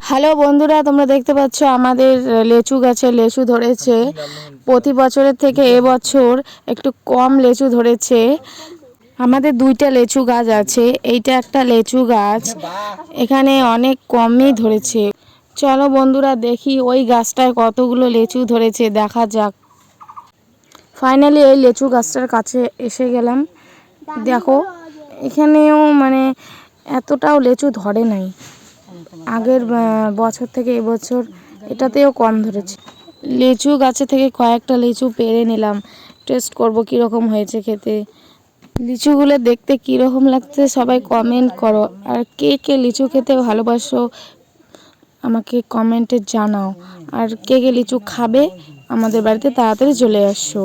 Hello বন্ধুরা, তোমরা দেখতে পাচ্ছ আমাদের লেচু গাছে লেচু ধরেছে। প্রতি বছরের থেকে এবছর একটু কম লেচু ধরেছে। আমাদের দুইটা লেচু গাছ আছে, এইটা একটা লেচু গাছ, এখানে অনেক কমই ধরেছে। চলো বন্ধুরা দেখি ওই গাছটায় কতগুলো লেচু ধরেছে, দেখা যাক। ফাইনালি এই লেচু গাছটার কাছে এসে গেলাম। দেখো এখানেও মানে এতটাও লেচু ধরে নাই, আগের বছর থেকে এবছর এটাতেও কম ধরেছে। লিচু গাছে থেকে কয়েকটা লিচু পেড়ে নিলাম, টেস্ট করব কীরকম হয়েছে খেতে। লিচুগুলো দেখতে কীরকম লাগছে সবাই কমেন্ট করো, আর কে কে লিচু খেতে ভালোবাসো আমাকে কমেন্টে জানাও, আর কে কে লিচু খাবে আমাদের বাড়িতে তাড়াতাড়ি চলে আসো।